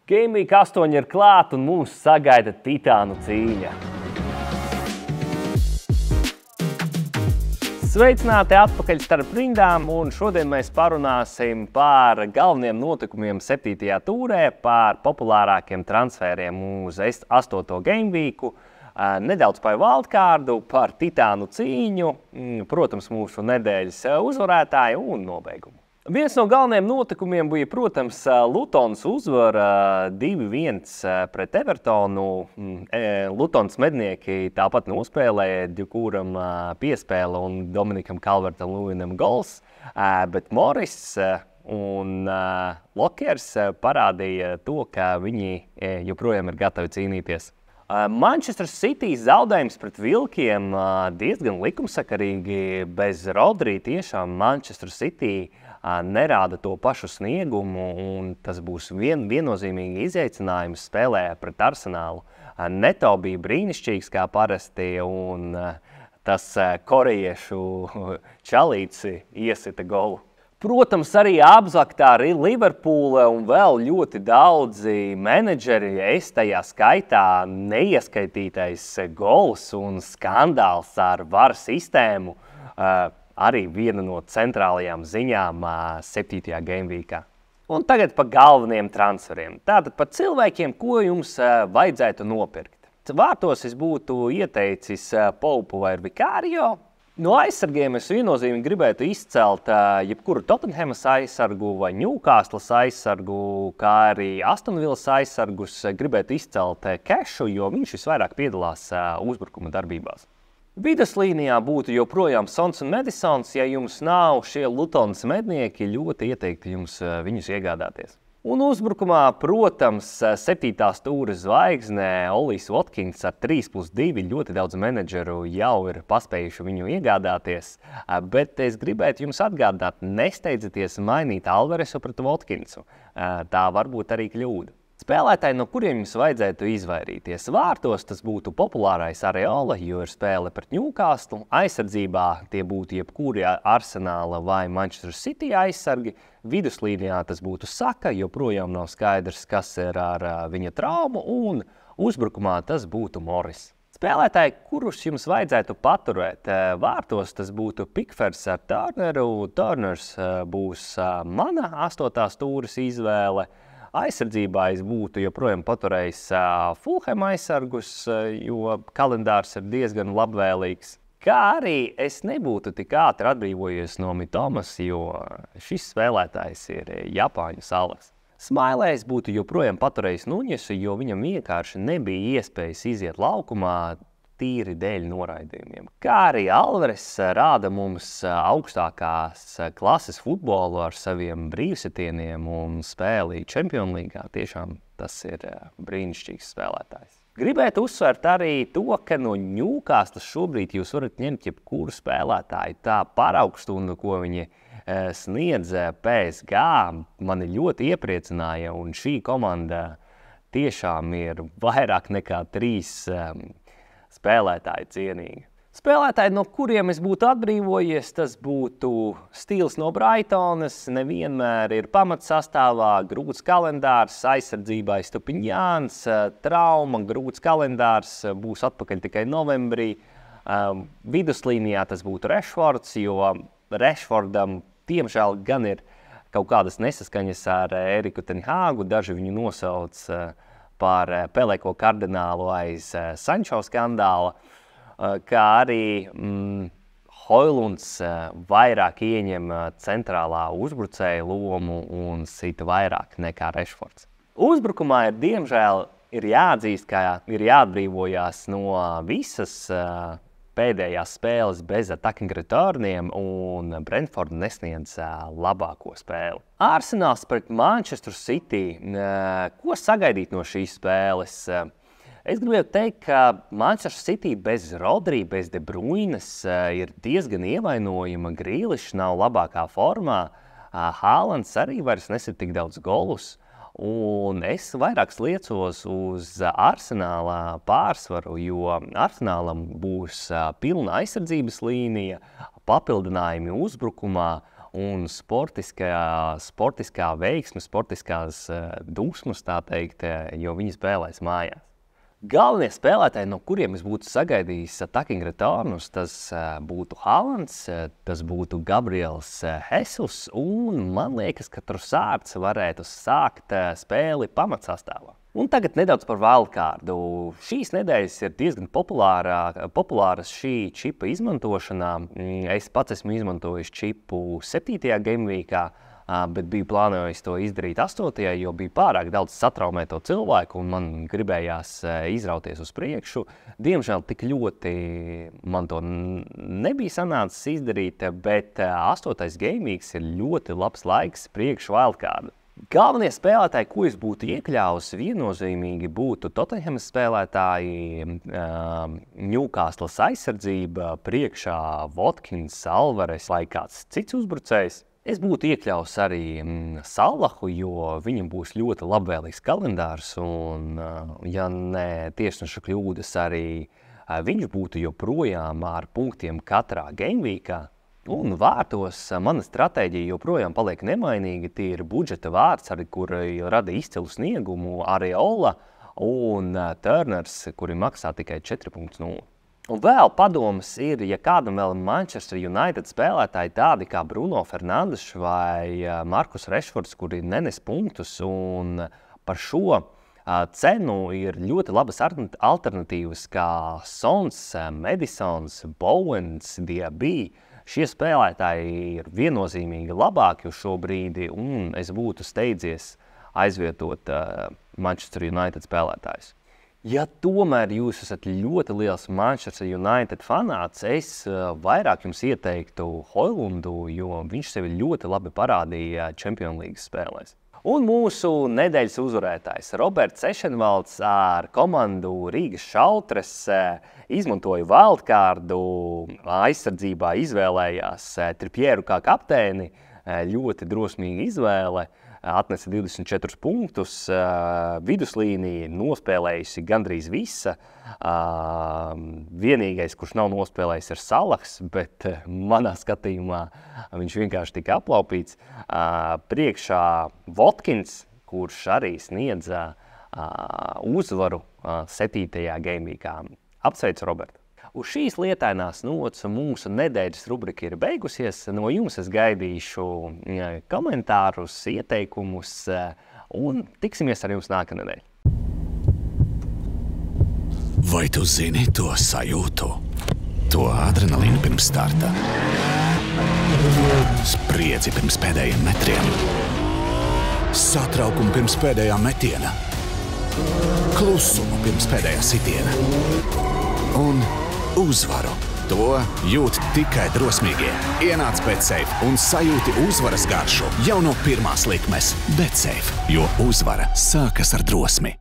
Game Week 8 ir klāt un mūs sagaida titānu cīņa. Sveicināti atpakaļ starp rindām, un šodien mēs parunāsim par galveniem notikumiem 7. tūrē, par populārākiem transferiem uz 8. Game Weeku, nedaudz par wildcardu, par titānu cīņu, protams, mūsu nedēļas uzvarētāju un nobeigumu. Viens no galvenajiem notikumiem bija, protams, Lutons uzvara 2-1 pret Evertonu. Lutons mednieki tāpat nospēlēja, kuram piespēle un Dominikam Calvert-Lewinam gols, bet Morris un Lokers parādīja to, ka viņi joprojām ir gatavi cīnīties. Manchester City zaudējums pret Vilkiem diezgan likumsakarīgi. Bez Rodri tiešām Manchester City nerāda to pašu sniegumu, un tas būs viennozīmīgi izaicinājums spēlē pret Arsenālu. Neto bija brīnišķīgs kā parasti, un tas korejiešu čalīts iesita golu. Protams, arī apzaktā arī Liverpoola un vēl ļoti daudzi menedžeri, es tajā skaitā neieskaitītais gols un skandāls ar VAR sistēmu, arī viena no centrālajām ziņām 7. Game Weekā. Un tagad par galveniem transferiem. Tātad par cilvēkiem, ko jums vajadzētu nopirkt. Vārtos es būtu ieteicis Popu vai Vikārio. No aizsargiem es viennozīmīgi gribētu izcelt jebkuru Tottenhamas aizsargu vai Newcastles aizsargu, kā arī Aston Villas aizsargus gribētu izcelt Kešu, jo viņš visvairāk piedalās uzbrukuma darbībās. Viduslīnijā būtu joprojām Sons un Madisons. Ja jums nav šie Lutons mednieki, ļoti ieteiktu jums viņus iegādāties. Un uzbrukumā, protams, 7. stūra zvaigzne Olijs Watkins ar 3+2. Ļoti daudz menedžeru jau ir paspējuši viņu iegādāties, bet es gribētu jums atgādināt, nesteidzieties mainīt Alvaresu pret Watkinsu. Tā var būt arī kļūda. Spēlētāji, no kuriem jums vajadzētu izvairīties. Vārtos tas būtu populārais Areola, jo ir spēle pret Newcastle. Aizsardzībā tie būtu jebkuri Arsenāla vai Manchester City aizsargi. Viduslīnijā tas būtu Saka, joprojām nav skaidrs, kas ir ar viņa traumu. Un uzbrukumā tas būtu Morris. Spēlētāji, kurus jums vajadzētu paturēt. Vārtos tas būtu Pickfords ar Turneru. Turners būs mana 8. stūras izvēle. Aizsardzībā es būtu joprojām paturējis Fulham aizsargus, jo kalendārs ir diezgan labvēlīgs. Kā arī es nebūtu tik ātri atbrīvojies no Mitomas, jo šis spēlētājs ir Japāņu salas. Smailējs būtu joprojām paturējis Nuņesu, jo viņam vienkārši nebija iespējas iziet laukumā tīri dēļ noraidījumiem. Kā arī Alvares rāda mums augstākās klases futbolu ar saviem brīvsitieniem un spēli Champions League. Tiešām tas ir brīnišķīgs spēlētājs. Gribētu uzsvērt arī to, ka no Newcastle šobrīd jūs varat ņemt jebkuru spēlētāju. Tā paraugstunda, ko viņi sniedz PSG, mani ļoti iepriecināja, un šī komanda tiešām ir vairāk nekā 3 spēlētāji cienīgi. Spēlētāji, no kuriem es būtu atbrīvojies, tas būtu Stils no Brightonas, nevienmēr ir pamatsastāvā, grūts kalendārs, aizsardzībā Stupiņāns, trauma, grūts kalendārs, būs atpakaļ tikai novembrī. Viduslīnijā tas būtu Rashfords, jo Rashfordam tiemžēl gan ir kaut kādas nesaskaņas ar Eriku Ten Hāgu, daži viņu nosauc par pelēko kardinālu aiz Sančo skandāla, kā arī Hojlunds vairāk ieņem centrālā uzbrucēja lomu un sita vairāk nekā Rashfords. Uzbrukumā diemžēl ir jāatzīst, ka ir jāatbrīvojās no visas pēdējās spēles bez attacking returniem, un Brentford nesniedz labāko spēli. Arsenāls pret Manchester City. Ko sagaidīt no šīs spēles? Es gribētu teikt, ka Manchester City bez Rodri, bez De Bruynes ir diezgan ievainojama. Grīlišs nav labākā formā. Haalands arī vairs nesit tik daudz golus. Un es vairāk liecos uz Arsenāla pārsvaru, jo Arsenālam būs pilna aizsardzības līnija, papildinājumi uzbrukumā, un sportiskā veiksme, sportiskās dusmas, tā teikt, jo viņi spēlēs mājās. Galvenie spēlētāji, no kuriem es būtu sagaidījis attacking returnus, tas būtu Haalands, tas būtu Gabriels Jesus, un man liekas, ka Trossards varētu sākt spēli pamatsastāvā. Un tagad nedaudz par wildcardu. Šīs nedēļas ir diezgan populāras šī čipa izmantošanā. Es pats esmu izmantojis čipu 7. gameweekā, bet biju plānojis to izdarīt 8. jo bija pārāk daudz satraumēto cilvēku un man gribējās izrauties uz priekšu. Diemžēl tik ļoti man to nebija sanācis izdarīt, bet 8. gameweeks ir ļoti labs laiks priekš wildcardu. Galvenie spēlētāji, ko es būtu iekļāvis, viennozīmīgi būtu Tottenhamas spēlētāji, Newcastles aizsardzība, priekšā Watkins, Alvarez vai kāds cits uzbrucējs. Es būtu iekļāvis arī Salahu, jo viņam būs ļoti labvēlīgs kalendārs, un, ja ne tiesneša kļūdas, arī viņš būtu joprojām ar punktiem katrā gameweekā. Un vārtos mana stratēģija joprojām paliek nemainīga. Tie ir budžeta vārds, arī kuri rada izcilu sniegumu, Areola un Turners, kuri maksā tikai 4,0. Un vēl padoms ir, ja kādam vēl Manchester United spēlētāji tādi kā Bruno Fernandes vai Marcus Rashfords, kuri nenes punktus, un par šo cenu ir ļoti labas alternatīvas kā Sons, Madisons, Bowens, Diaby. Šie spēlētāji ir viennozīmīgi labāki uz šo brīdi, un es būtu steidzies aizvietot Manchester United spēlētājus. Ja tomēr jūs esat ļoti liels Manchester United fanāts, es vairāk jums ieteiktu Hojlundu, jo viņš sevi ļoti labi parādīja Champions League spēlēs. Un mūsu nedēļas uzvarētājs Roberts Ešenvalds ar komandu Rīgas Šaltres izmantoja wildcardu, aizsardzībā izvēlējās Tripieru kā kapteini, ļoti drosmīga izvēle. Atnesa 24 punktus, viduslīnija nospēlējusi gandrīz visa. Vienīgais, kurš nav nospēlējis, ir Salahs, bet manā skatījumā viņš vienkārši tika aplaupīts. Priekšā Watkins, kurš arī sniedza uzvaru 7. gameweekā. Apsveicu Robertu! Uz šīs lietainās nots mūsu nedēļas rubrika ir beigusies. No jums es gaidīšu komentārus, ieteikumus un tiksimies ar jums nākamnedēļ. Vai tu zini to sajūtu? To adrenalīnu pirms starta? Spriedzi pirms pēdējiem metriem? Satraukumu pirms pēdējā metiena? Klusumu pirms pēdējā sitiena? Un uzvaru. To jūt tikai drosmīgie. Ienāc BetSafe un sajūti uzvaras garšu jau no pirmās likmes. BetSafe, jo uzvara sākas ar drosmi.